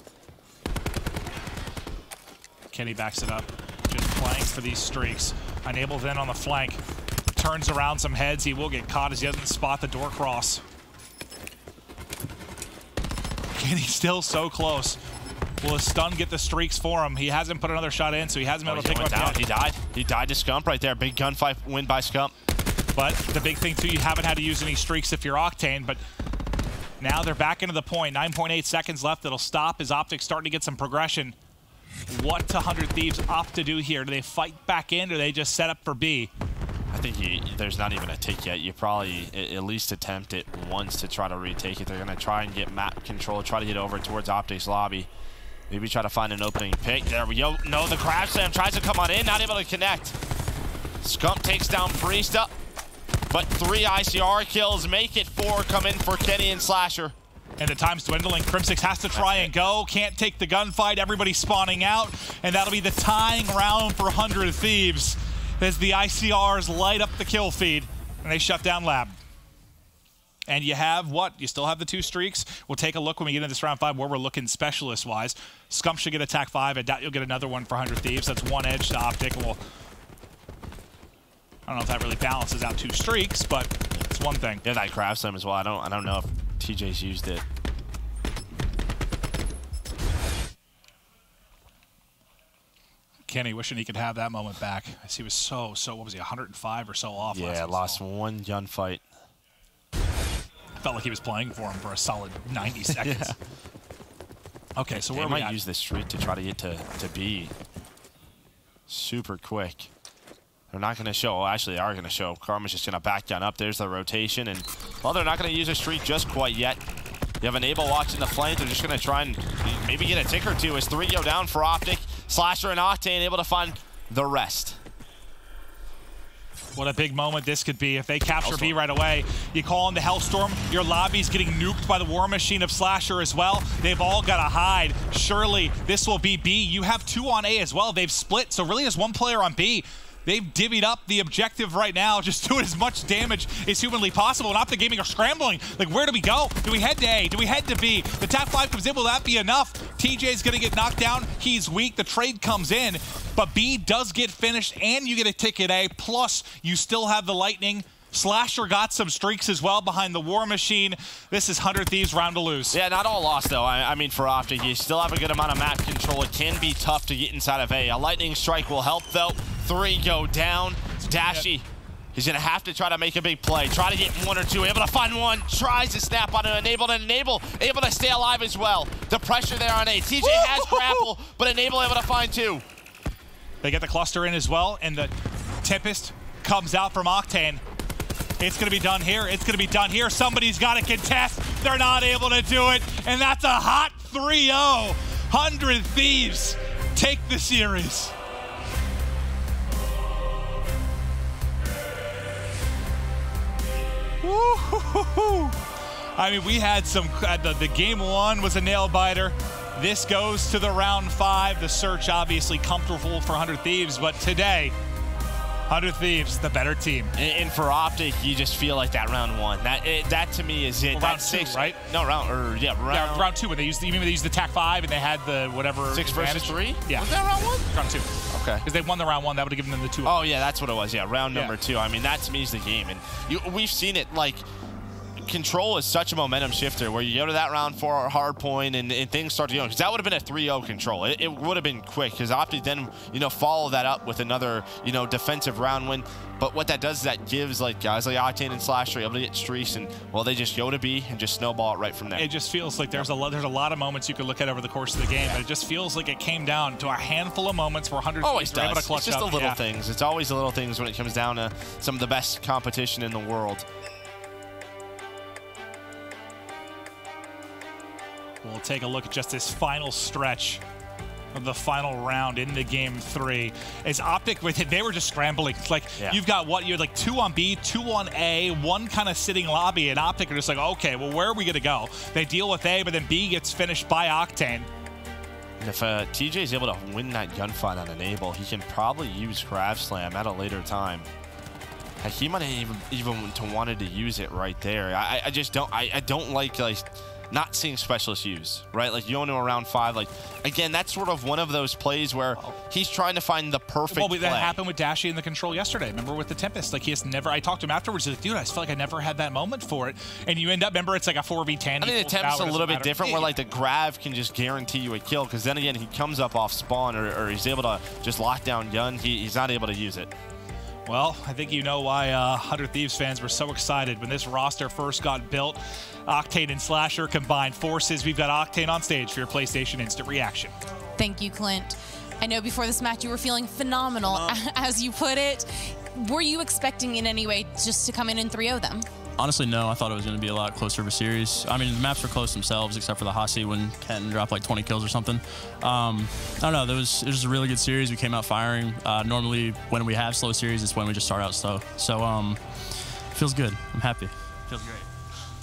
Kenny backs it up, just playing for these streaks. Enable then on the flank, turns around some heads. He will get caught as he doesn't spot the door cross. Kenny's still so close. Will a stun get the streaks for him? He hasn't put another shot in, so he hasn't been able to take one down. He died. He died to Scump right there. Big gunfight win by Scump. But the big thing, too, you haven't had to use any streaks if you're Octane, but now they're back into the point. 9.8 seconds left. It'll stop as Optic's starting to get some progression. What do 100 Thieves opt to do here? Do they fight back in, or do they just set up for B? I think there's not even a tick yet. You probably at least attempt it once to try to retake it. They're going to try and get map control, try to get over towards Optic's lobby. Maybe try to find an opening pick. There we go. No, the crash slam tries to come on in, not able to connect. Scump takes down Priesta, but 3 ICR kills make it 4 come in for Kenny and Slasher. And the time's dwindling. Crimsix has to try and go. Can't take the gunfight. Everybody's spawning out. And that'll be the tying round for 100 Thieves as the ICRs light up the kill feed and they shut down Lab. And you have what? You still have the 2 streaks. We'll take a look when we get into this round 5 where we're looking specialist-wise. Scump should get attack 5. I doubt you'll get another one for 100 Thieves. That's 1 edge to Optic. Well, I don't know if that really balances out 2 streaks, but it's one thing. Yeah, that craft slam as well. I don't know if TJ's used it. Kenny wishing he could have that moment back. As he was so, what was he, 105 or so off? Yeah, lost 1 gunfight. Felt like he was playing for him for a solid 90 seconds. Yeah. Okay, so we might use this streak to try to get to B super quick. They're not going to show. Well, actually, they are going to show. Karma's just going to back down up. There's the rotation. And, well, they're not going to use a streak just quite yet. You have Enable watching the flank. They're just going to try and maybe get a tick or 2 as 3 go down for Optic. Slasher and Octane able to find the rest. What a big moment this could be if they capture B right away. You call in the Hellstorm. Your lobby's getting nuked by the War Machine of Slasher as well. They've all got to hide. Surely this will be B. You have 2 on A as well. They've split, so really there's 1 player on B. They've divvied up the objective right now, just doing as much damage as humanly possible. And Optic Gaming are scrambling. Like, where do we go? Do we head to A? Do we head to B? The Tap 5 comes in. Will that be enough? TJ's going to get knocked down. He's weak. The trade comes in. But B does get finished, and you get a ticket A. Plus, you still have the Lightning. Slasher got some streaks as well behind the War Machine. This is 100 Thieves round to lose. Yeah, not all lost, though. I mean, for Optic, you still have a good amount of map control. It can be tough to get inside of A. A Lightning Strike will help, though. 3 go down. Dashy, he's going to have to try to make a big play. Try to get 1 or 2. Able to find 1. Tries to snap on an Enable. And Enable able to stay alive as well. The pressure there on A. TJ has grapple, but Enable able to find 2. They get the cluster in as well, and the Tempest comes out from Octane. It's going to be done here. It's going to be done here. Somebody's got to contest. They're not able to do it, and that's a hot 3-0. 100 Thieves take the series. Woo-hoo-hoo-hoo. I mean, we had some, the game 1 was a nail biter. This goes to the round 5. The search obviously comfortable for 100 Thieves, but today, 100 Thieves, the better team. And for Optic, you just feel like that round 1. That to me is it. Well, round 6, right? No, round 2 when they used the TAC 5 and they had the whatever 6 versus 3. Yeah, was that round 1? Round 2. Okay. Because they won the round 1, that would have given them the 2. Oh yeah, that's what it was. Yeah, round number 2. I mean, that to me is the game, and we've seen it. Like, Control is such a momentum shifter where you go to that round 4 hard point and things start to go, because that would have been a 3-0 Control. It would have been quick because Optic then, follow that up with another, defensive round win. But what that does is that gives like guys like Octane and Slasher able to get streaks, and well, they just go to B and just snowball it right from there. It just feels like there's a lot of moments you could look at over the course of the game, but it just feels like it came down to a handful of moments where 100 always Thieves were able to clutch It's just up. the little things. It's always the little things when it comes down to some of the best competition in the world. We'll take a look at just this final stretch of the final round into game 3. As Optic with it, they were just scrambling. Like you've got you're like 2 on B, 2 on A, 1 kind of sitting lobby, and Optic are just like, okay, well, where are we gonna go? They deal with A, but then B gets finished by Octane. And if TJ is able to win that gunfight on Enable, he can probably use Crab Slam at a later time. Heck, he might have even wanted to use it right there. I just don't. I don't like not seeing specialists use, right? Like, you only know around 5. Like, again, that's sort of one of those plays where he's trying to find the perfect play. That happened with Dashy in the Control yesterday. Remember with the Tempest? Like, he has never, I talked to him afterwards, he's like, dude, I just feel like I never had that moment for it. And you end up, remember, it's like a 4v10. I think the Tempest is a little bit different where, like, the Grav can just guarantee you a kill, because then again, he comes up off spawn or he's able to just lock down gun. He's not able to use it. Well, I think you know why 100 Thieves fans were so excited when this roster first got built. Octane and Slasher combined forces. We've got Octane on stage for your PlayStation Instant Reaction. Thank you, Clint. I know before this match you were feeling phenomenal, as you put it. Were you expecting in any way just to come in 3-0 them? Honestly, no. I thought it was going to be a lot closer of a series. I mean, the maps were close themselves, except for the Hasi when Kenton dropped like 20 kills or something. I don't know. It was a really good series. We came out firing. Normally, when we have slow series, it's when we just start out slow. So, feels good. I'm happy. Feels great.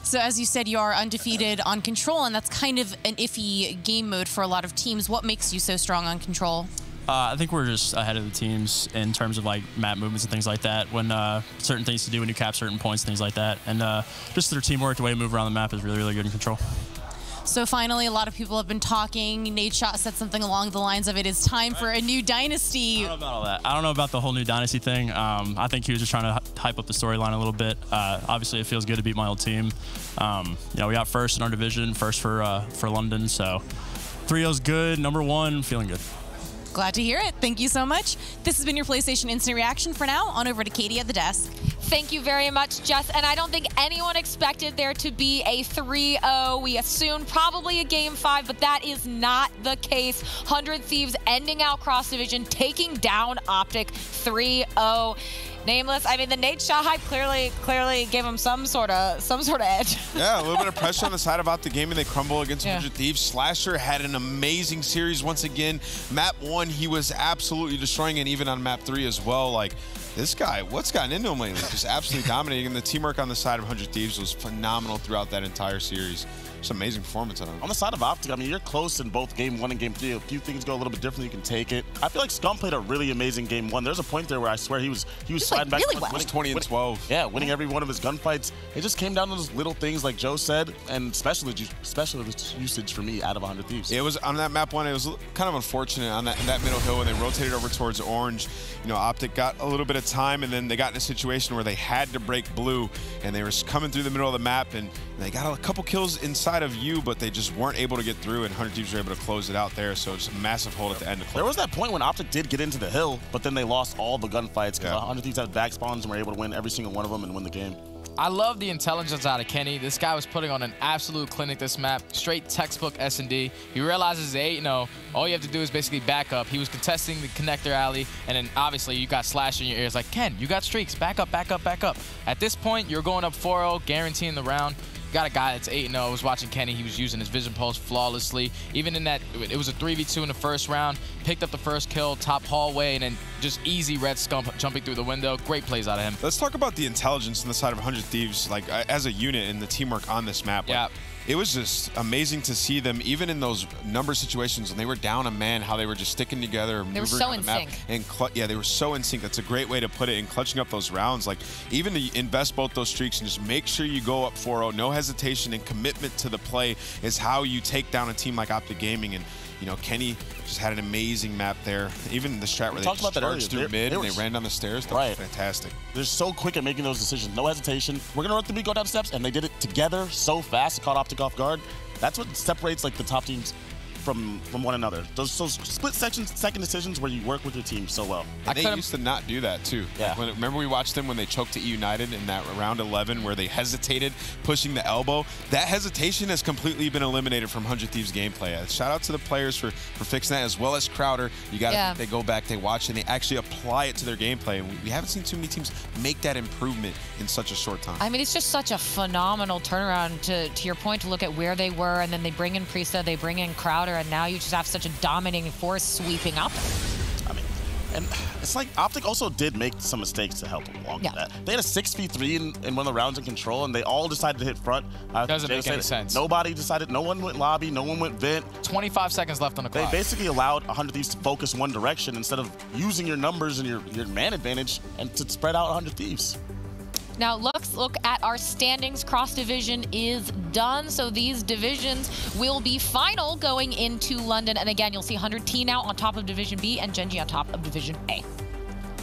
So as you said, you are undefeated on Control, and that's kind of an iffy game mode for a lot of teams. What makes you so strong on Control? I think we're just ahead of the teams in terms of like map movements and things like that. When certain things to do when you cap certain points, things like that, and just their teamwork, the way to move around the map is really, really good in Control. So finally, a lot of people have been talking. Nadeshot said something along the lines of, it is time for a new dynasty. I don't know about all that. I don't know about the whole new dynasty thing. I think he was just trying to hype up the storyline a little bit. Obviously, it feels good to beat my old team. We got first in our division, first for London. So 3-0's good. Number 1, feeling good. Glad to hear it. Thank you so much. This has been your PlayStation Instant Reaction. For now, on over to Katie at the desk. Thank you very much, Jess. And I don't think anyone expected there to be a 3-0. We assumed probably a Game 5, but that is not the case. 100 Thieves ending out Cross Division, taking down Optic 3-0. Nameless. I mean, the Nadeshot hype clearly gave him some sort of edge. Yeah, a little bit of pressure on the side about the game, and they crumble against 100 Thieves. Slasher had an amazing series once again. Map 1, he was absolutely destroying, and even on map 3 as well. Like, this guy, what's gotten into him lately? Just absolutely dominating, and the teamwork on the side of 100 Thieves was phenomenal throughout that entire series. Just amazing performance on him. On the side of Optic, I mean, you're close in both Game 1 and Game 3. A few things go a little bit differently, you can take it. I feel like Scum played a really amazing Game 1. There's a point there where I swear he was sliding back. Really well. Winning 20 and 12. Yeah, winning every one of his gunfights. It just came down to those little things, like Joe said, and specialist usage for me out of 100 Thieves. It was on that map 1. It was kind of unfortunate on that middle hill when they rotated over towards orange. Optic got a little bit of time, and then they got in a situation where they had to break blue, and they were coming through the middle of the map, and they got a couple kills inside of you, but they just weren't able to get through, and 100 Thieves were able to close it out there. So it's a massive hold at the end. There was that point when Optic did get into the hill, but then they lost all the gunfights because 100 Thieves had back spawns and were able to win every single one of them and win the game. I love the intelligence out of Kenny. This guy was putting on an absolute clinic this map. Straight textbook S&D. He realizes 8-0. All you have to do is basically back up. He was contesting the connector alley, and then obviously you got Slash in your ears like, Ken, you got streaks. Back up, back up, back up. At this point, you're going up 4-0, guaranteeing the round. Got a guy that's 8-0. I was watching Kenny. He was using his vision pulse flawlessly. Even in that, it was a 3v2 in the first round. Picked up the first kill, top hallway, and then just easy red scum jumping through the window. Great plays out of him. Let's talk about the intelligence on the side of 100 Thieves, like as a unit and the teamwork on this map. Yeah. It was just amazing to see them, even in those number situations when they were down a man, how they were just sticking together. They were so in sync. And yeah, they were so in sync. That's a great way to put it. And clutching up those rounds, like even to invest both those streaks and just make sure you go up 4-0. No hesitation and commitment to the play is how you take down a team like Optic Gaming. And You know, Kenny just had an amazing map there. Even the strat where they just charged through mid and they ran down the stairs, that was fantastic. They're so quick at making those decisions. No hesitation. We're going to run through, go down steps, and they did it together so fast. It caught Optic off guard. That's what separates like the top teams from one another. Those split second decisions where you work with your team so well. And they used to not do that too. Yeah. Like remember we watched them when they choked to E United in that round 11 where they hesitated pushing the elbow. That hesitation has completely been eliminated from 100 Thieves gameplay. Shout out to the players for fixing that, as well as Crowder. You got to think they go back, they watch, and they actually apply it to their gameplay. And we haven't seen too many teams make that improvement in such a short time. I mean, it's just such a phenomenal turnaround to your point, to look at where they were, and then they bring in Priesta, they bring in Crowder, and now you just have such a dominating force sweeping up. I mean, and it's like Optic also did make some mistakes to help along with that. They had a 6v3 in one of the rounds in control, and they all decided to hit front. Doesn't make any sense. Nobody decided. No one went lobby. No one went vent. 25 seconds left on the clock. They basically allowed 100 Thieves to focus one direction instead of using your numbers and your man advantage and to spread out 100 Thieves. Now let's look at our standings. Cross division is done, so these divisions will be final going into London. And again, you'll see 100T now on top of Division B and Genji on top of Division A.